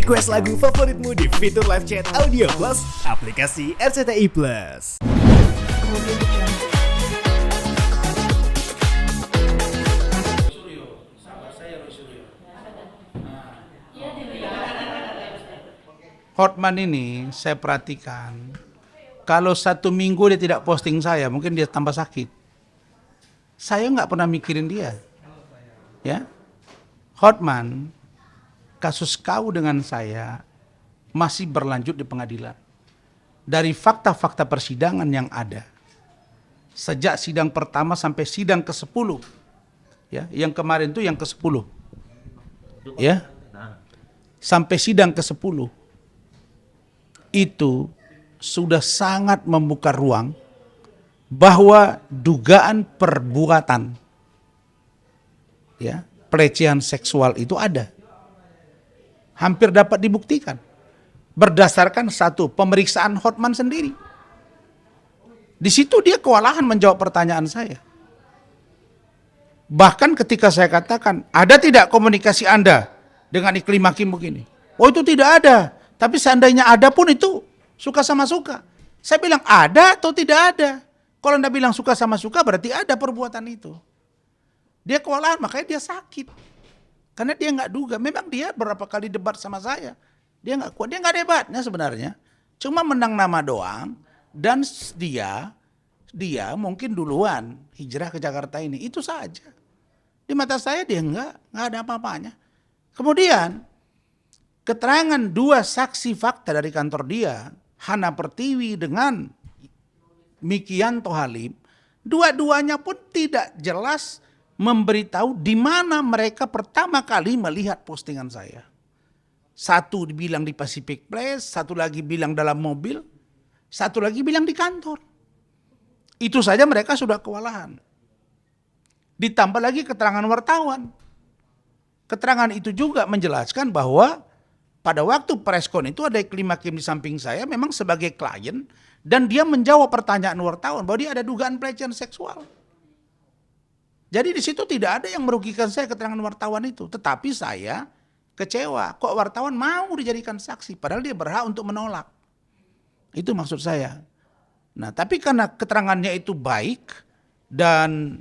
Request lagu favoritmu di fitur live chat Audio Plus, aplikasi RCTI Plus. Hotman ini saya perhatikan, kalau 1 minggu dia tidak posting saya, mungkin dia tambah sakit. Saya nggak pernah mikirin dia. Ya, Hotman, kasus kau dengan saya masih berlanjut di pengadilan. Dari fakta-fakta persidangan yang ada, sejak sidang pertama sampai sidang ke-10, ya, yang kemarin itu yang ke-10, ya, sampai sidang ke-10, itu sudah sangat membuka ruang bahwa dugaan perbuatan, ya, pelecehan seksual itu ada. Hampir dapat dibuktikan berdasarkan satu pemeriksaan Hotman sendiri. Di situ dia kewalahan menjawab pertanyaan saya. Bahkan ketika saya katakan, ada tidak komunikasi Anda dengan Iklim Hakim begini? Oh, itu tidak ada. Tapi seandainya ada pun itu suka sama suka. Saya bilang ada atau tidak ada. Kalau Anda bilang suka sama suka berarti ada perbuatan itu. Dia kewalahan, makanya dia sakit. Karena dia nggak duga. Memang dia berapa kali debat sama saya. Dia nggak kuat, dia nggak debatnya sebenarnya. Cuma menang nama doang. Dan dia mungkin duluan hijrah ke Jakarta ini. Itu saja. Di mata saya dia nggak ada apa-apanya. Kemudian keterangan 2 saksi fakta dari kantor dia, Hana Pertiwi dengan Mikianto Halim, dua-duanya pun tidak jelas memberitahu di mana mereka pertama kali melihat postingan saya. Satu dibilang di Pacific Place, satu lagi bilang dalam mobil, satu lagi bilang di kantor. Itu saja mereka sudah kewalahan. Ditambah lagi keterangan wartawan. Keterangan itu juga menjelaskan bahwa pada waktu preskon itu ada Iklim Hakim di samping saya memang sebagai klien dan dia menjawab pertanyaan wartawan bahwa dia ada dugaan pelecehan seksual. Jadi di situ tidak ada yang merugikan saya keterangan wartawan itu, tetapi saya kecewa kok wartawan mau dijadikan saksi padahal dia berhak untuk menolak. Itu maksud saya. Nah, tapi karena keterangannya itu baik dan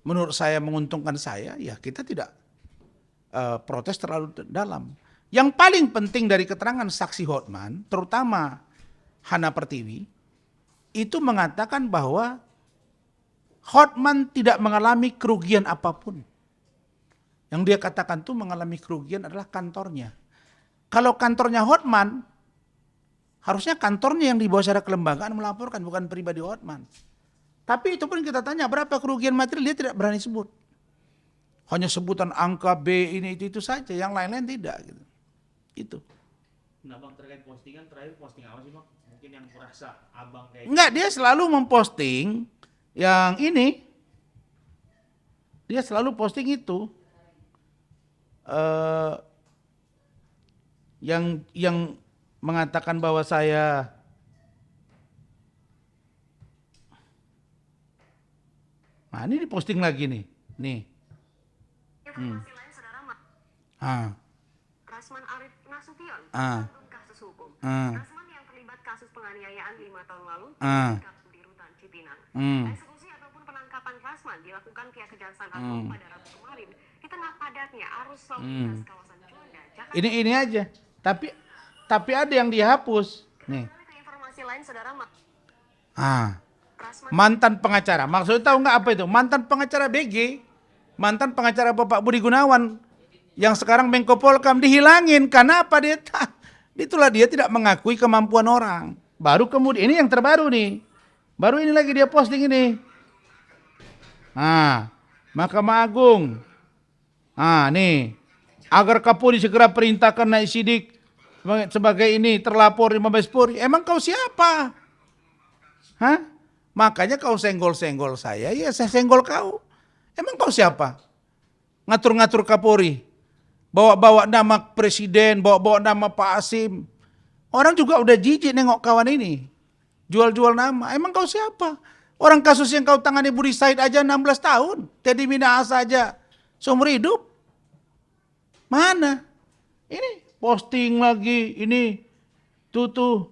menurut saya menguntungkan saya, ya kita tidak protes terlalu dalam. Yang paling penting dari keterangan saksi Hotman, terutama Hana Pertiwi, itu mengatakan bahwa Hotman tidak mengalami kerugian apapun. Yang dia katakan itu mengalami kerugian adalah kantornya. Kalau kantornya Hotman, harusnya kantornya yang di bawah secara kelembagaan melaporkan, bukan pribadi Hotman. Tapi itu pun kita tanya berapa kerugian material, dia tidak berani sebut. Hanya sebutan angka B ini itu saja, yang lain-lain tidak gitu. Itu. Nah Bang, terkait postingan terakhir posting apa sih Bang? Mungkin yang merasa Abang kayak enggak, dia selalu memposting yang ini. Dia selalu posting itu. Yang mengatakan bahwa saya nah ini diposting lagi nih. Nih. Informasi lain, Saudara, Rasman Arif Nasution tersandung kasus hukum. Rasman yang terlibat kasus penganiayaan 5 tahun lalu ditangkap di Rutan Cipinang. Eksekusi ataupun penangkapan Rasman dilakukan pihak Kejaksaan Agung pada Rabu kemarin di tengah padatnya arus lalu lintas kawasan Juanda, Jakarta. Ini aja. Tapi ada yang dihapus. Nih. Ke informasi lain, Saudara, Mantan pengacara. Maksudnya tahu nggak apa itu? Mantan pengacara BG. Mantan pengacara Bapak Budi Gunawan yang sekarang Menko Polkam dihilangin karena apa? Itulah dia tidak mengakui kemampuan orang. Baru kemudian ini yang terbaru nih. Baru ini lagi dia posting ini. Mahkamah Agung. Nih. Agar Kapolri segera perintahkan naik sidik sebagai ini terlapor di Mabes Polri. Emang kau siapa? Makanya kau senggol-senggol saya, ya saya senggol kau. Emang kau siapa? Ngatur-ngatur Kapolri. Bawa-bawa nama presiden, bawa-bawa nama Pak Asim. Orang juga udah jijik nengok kawan ini. Jual-jual nama. Emang kau siapa? Orang kasus yang kau tangani Budi Said aja 16 tahun. Teddy Minahasa aja seumur hidup. Mana? Ini posting lagi, ini tuh.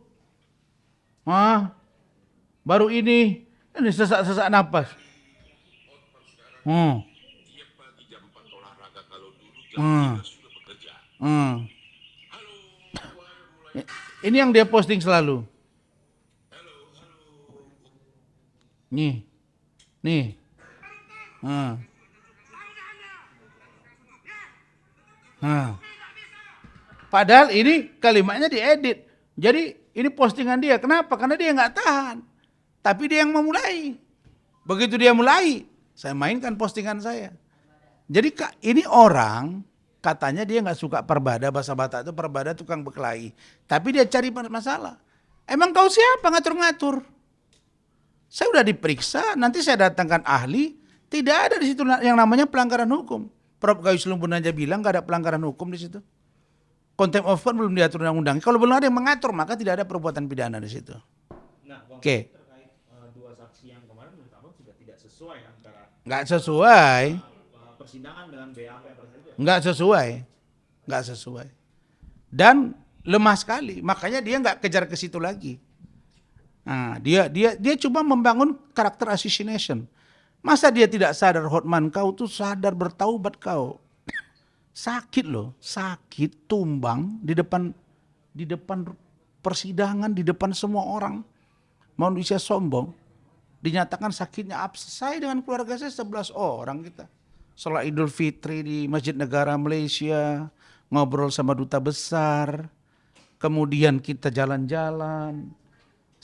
Baru ini sesak-sesak napas. Ini yang dia posting selalu. Nih. Padahal ini kalimatnya diedit. Jadi ini postingan dia. Kenapa? Karena dia nggak tahan. Tapi dia yang memulai. Begitu dia mulai, saya mainkan postingan saya. Jadi ini orang katanya dia nggak suka Perbada, bahasa Batak itu Perbada tukang berkelahi. Tapi dia cari masalah. Emang kau siapa ngatur-ngatur? Saya udah diperiksa, nanti saya datangkan ahli. Tidak ada di situ yang namanya pelanggaran hukum. Prof. Gayus Lumbun aja bilang nggak ada pelanggaran hukum di situ. Contempt of court belum diatur undang-undang. Kalau belum ada yang mengatur, maka tidak ada perbuatan pidana di situ. Nah, Bang, Oke. terkait dua saksi yang kemarin menurut Abang sudah tidak sesuai antara Nggak sesuai. persidangan dengan BAP tersebut. Nggak sesuai. Dan lemah sekali. Makanya dia nggak kejar ke situ lagi. Nah, dia cuma membangun karakter assassination. Masa dia tidak sadar, Hotman, kau tuh sadar, bertaubat kau. Sakit loh, sakit, tumbang di depan persidangan, di depan semua orang. Manusia sombong. Dinyatakan sakitnya abses. Saya dengan keluarga saya 11 orang kita. Sholat Idul Fitri di Masjid Negara Malaysia, ngobrol sama duta besar, kemudian kita jalan-jalan,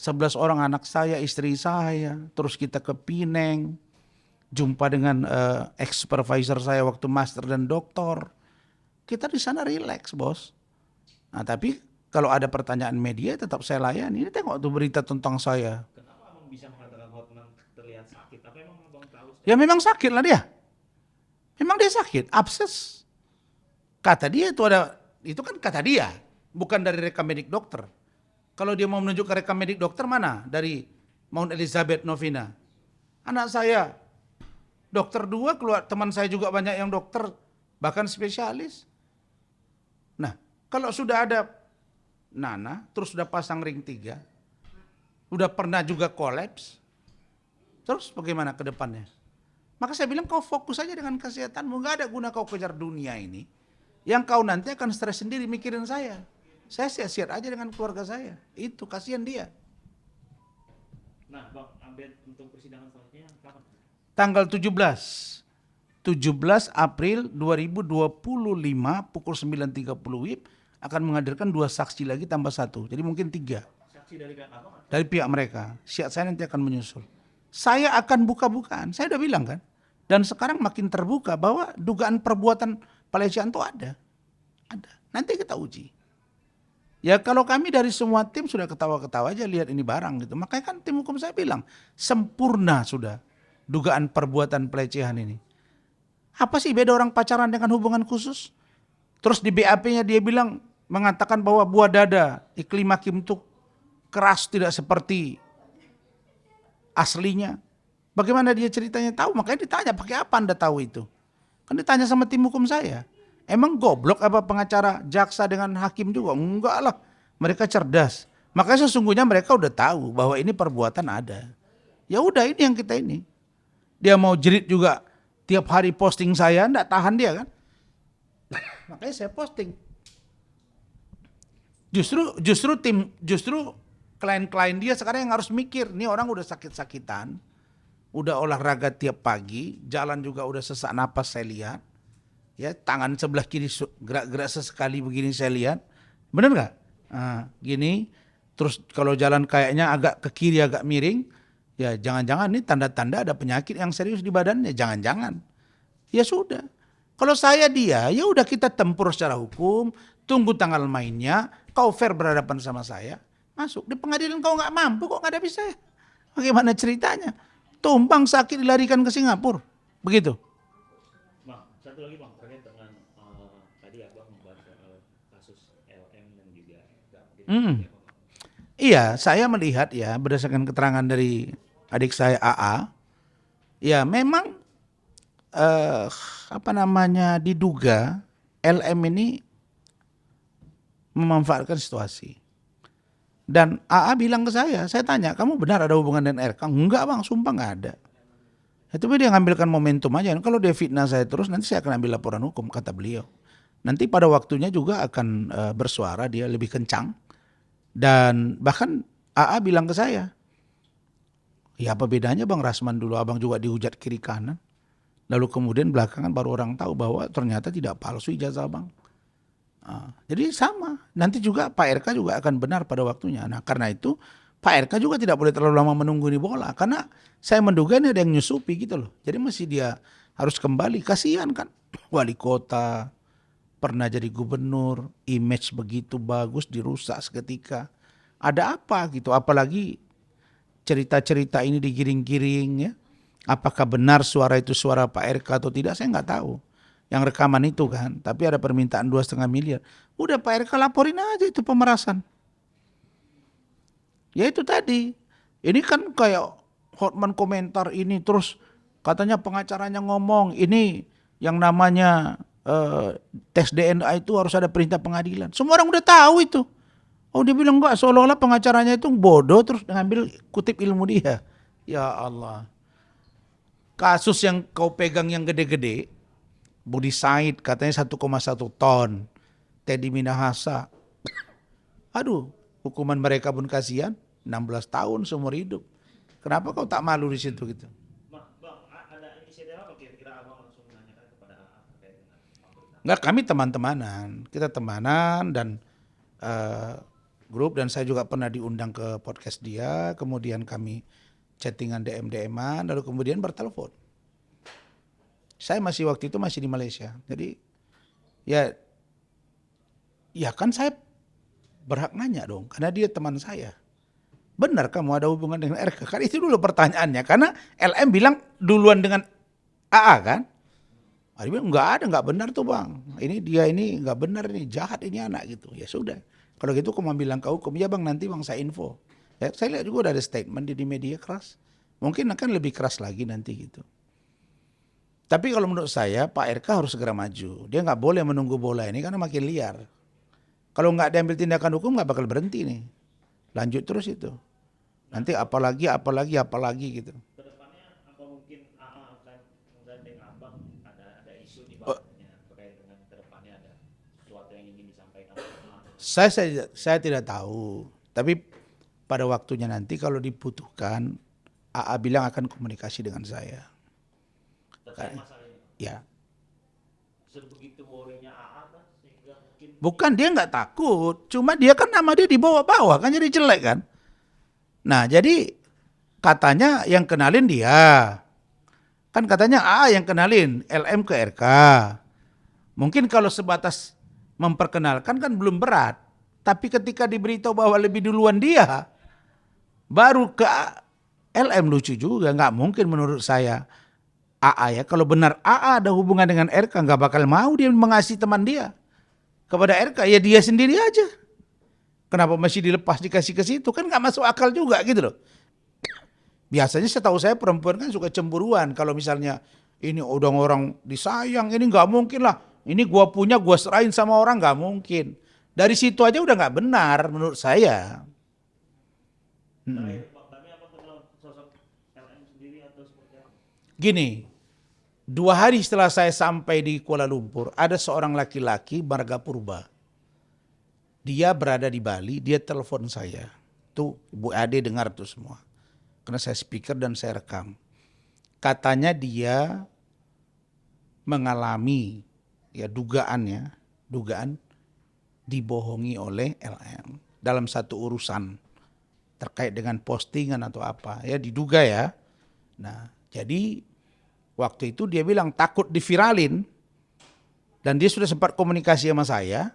11 orang anak saya, istri saya, terus kita ke Pineng, jumpa dengan ex-supervisor saya waktu master dan doktor. Kita di sana rileks, bos. Nah, tapi kalau ada pertanyaan media tetap saya layani. Ini tengok tuh berita tentang saya. Kenapa Abang bisa mengatakan Hotman terlihat sakit? Apa emang Abang tahu? Ya memang sakit lah dia. Memang dia sakit, abses. Kata dia itu kan kata dia, bukan dari rekam medik dokter. Kalau dia mau menunjukkan rekam medik dokter mana? Dari Mount Elizabeth Novena. Anak saya dokter 2, keluar teman saya juga banyak yang dokter, bahkan spesialis. Nah, kalau sudah ada Nana, terus sudah pasang ring 3, udah pernah juga kolaps, terus bagaimana ke depannya? Maka saya bilang kau fokus aja dengan kesehatanmu, gak ada guna kau kejar dunia ini. Yang kau nanti akan stres sendiri mikirin saya. Saya siap-siap aja dengan keluarga saya. Itu kasihan dia. Nah, Bang, update untuk persidangan selanjutnya kapan? Tanggal 17 April 2025 pukul 9.30 WIB akan menghadirkan 2 saksi lagi tambah 1. Jadi mungkin 3. Saksi dari pihak Abang? Dari pihak mereka. Siap saya nanti akan menyusul. Saya akan buka-bukaan. Saya udah bilang kan. Dan sekarang makin terbuka bahwa dugaan perbuatan pelecehan itu ada. Ada. Nanti kita uji. Ya kalau kami dari semua tim sudah ketawa-ketawa aja lihat ini barang gitu. Makanya kan tim hukum saya bilang sempurna sudah dugaan perbuatan pelecehan ini. Apa sih beda orang pacaran dengan hubungan khusus? Terus di BAP-nya dia bilang mengatakan bahwa buah dada Iklim Hakim itu keras tidak seperti aslinya. Bagaimana dia ceritanya tahu? Makanya ditanya pakai apa Anda tahu itu? Kan ditanya sama tim hukum saya. Emang goblok apa pengacara jaksa dengan hakim juga? Enggak lah. Mereka cerdas. Makanya sesungguhnya mereka udah tahu bahwa ini perbuatan ada. Ya udah ini yang kita ini. Dia mau jerit juga tiap hari posting saya, enggak tahan dia kan. Makanya saya posting. Justru klien-klien dia sekarang yang harus mikir. Nih orang udah sakit-sakitan. Udah olahraga tiap pagi. Jalan juga udah sesak napas saya lihat. Ya, tangan sebelah kiri gerak-gerak sesekali begini saya lihat. Benar nggak? Nah, gini. Terus kalau jalan kayaknya agak ke kiri agak miring. Ya jangan-jangan ini tanda-tanda ada penyakit yang serius di badannya. Jangan-jangan. Ya sudah. Kalau saya dia, ya udah kita tempur secara hukum. Tunggu tanggal mainnya. Kau fair berhadapan sama saya. Masuk. Di pengadilan kau nggak mampu kok nggak ada bisa. Bagaimana ceritanya? Tumbang sakit dilarikan ke Singapura. Begitu. Bang, satu lagi Bang, terkait dengan tadi Abang membahas soal kasus LM dan juga Iya, saya melihat ya berdasarkan keterangan dari adik saya AA, ya memang diduga LM ini memanfaatkan situasi. Dan AA bilang ke saya tanya, kamu benar ada hubungan dengan RK? Enggak bang, sumpah nggak ada. Itu dia ngambilkan momentum aja. Kalau dia fitnah saya terus, nanti saya akan ambil laporan hukum, kata beliau. Nanti pada waktunya juga akan bersuara, dia lebih kencang. Dan bahkan AA bilang ke saya, ya apa bedanya Bang Rasman dulu abang juga dihujat kiri kanan. Lalu kemudian belakangan baru orang tahu bahwa ternyata tidak palsu ijazah bang. Jadi sama, nanti juga Pak RK juga akan benar pada waktunya. Nah karena itu Pak RK juga tidak boleh terlalu lama menunggu di bola. Karena saya menduga ini ada yang nyusupi gitu loh. Jadi masih dia harus kembali, kasihan kan. Wali kota, pernah jadi gubernur, image begitu bagus dirusak seketika. Ada apa gitu, apalagi cerita-cerita ini digiring-giring ya. Apakah benar suara itu suara Pak RK atau tidak, saya nggak tahu. Yang rekaman itu kan, tapi ada permintaan 2,5 miliar. Udah Pak RK laporin aja itu pemerasan. Ya itu tadi, ini kan kayak Hotman komentar ini terus katanya pengacaranya ngomong ini yang namanya tes DNA itu harus ada perintah pengadilan. Semua orang udah tahu itu. Oh dia bilang enggak, seolah-olah pengacaranya itu bodoh terus ngambil kutip ilmu dia. Ya Allah. Kasus yang kau pegang yang gede-gede, Budi Said katanya 1,1 ton, Teddy Minahasa. Aduh, hukuman mereka pun kasihan, 16 tahun seumur hidup. Kenapa kau tak malu di situ gitu? Bang, ada inisiatif apa kira-kira abang langsung menanyakan kepada AA terkait dengan pemberitaan? Enggak, kami teman-temanan. Kita temanan dan grup, dan saya juga pernah diundang ke podcast dia, kemudian kami chattingan DM-an, lalu kemudian bertelepon. Saya waktu itu masih di Malaysia. Jadi ya kan saya berhak nanya dong, karena dia teman saya. Benar kamu ada hubungan dengan RK? Kan itu dulu pertanyaannya, karena LM bilang duluan dengan AA kan. Dia bilang nggak benar tuh bang. Ini dia ini nggak benar, ini jahat ini anak gitu. Ya sudah. Kalau gitu kamu bilang ke hukum, ya bang nanti bang saya info. Ya, saya lihat juga ada statement di media keras. Mungkin akan lebih keras lagi nanti gitu. Tapi kalau menurut saya Pak RK harus segera maju. Dia nggak boleh menunggu bola ini karena makin liar. Kalau nggak diambil tindakan hukum nggak bakal berhenti nih. Lanjut terus itu. Nanti apalagi gitu. Kedepannya apa mungkin AA akan menggandeng abang ada isu di bawahnya terkait dengan kedepannya ada sesuatu yang ingin disampaikan? Saya tidak tahu. Tapi pada waktunya nanti kalau dibutuhkan, AA bilang akan komunikasi dengan saya. Terkait masalah ini? Ya. Sebegitu worry-nya AA kan sehingga mungkin... Bukan, dia nggak takut. Cuma dia kan nama dia dibawa-bawa kan jadi jelek kan. Nah jadi katanya yang kenalin dia. Kan katanya AA yang kenalin LM ke RK. Mungkin kalau sebatas memperkenalkan kan belum berat. Tapi ketika diberitahu bahwa lebih duluan dia, baru ke LM, lucu juga. Nggak mungkin menurut saya AA ya. Kalau benar AA ada hubungan dengan RK, nggak bakal mau dia mengasih teman dia kepada RK. Ya dia sendiri aja. Kenapa masih dilepas dikasih ke situ? Kan nggak masuk akal juga gitu loh. Biasanya setahu saya perempuan kan suka cemburuan. Kalau misalnya ini udah orang disayang, ini nggak mungkin lah. Ini gua punya, gua serahin sama orang, nggak mungkin. Dari situ aja udah nggak benar menurut saya. Tapi apa kenal sosok LM sendiri atau seperti apa? Gini, 2 hari setelah saya sampai di Kuala Lumpur, ada seorang laki-laki marga purba. Dia berada di Bali, dia telepon saya. Tuh Bu Ade dengar tuh semua. Karena saya speaker dan saya rekam. Katanya dia mengalami dugaan dibohongi oleh LM dalam satu urusan terkait dengan postingan atau apa. Ya diduga ya. Nah jadi waktu itu dia bilang takut diviralin. Dan dia sudah sempat komunikasi sama saya.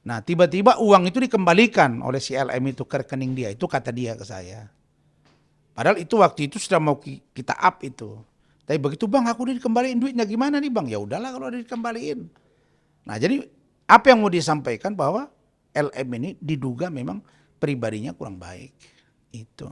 Nah tiba-tiba uang itu dikembalikan oleh si LM itu ke rekening dia. Itu kata dia ke saya. Padahal itu waktu itu sudah mau kita up itu. Tapi begitu bang aku udah dikembaliin duitnya gimana nih bang? Ya udahlah kalau udah dikembaliin. Nah jadi apa yang mau disampaikan bahwa LM ini diduga memang pribadinya kurang baik. Itu.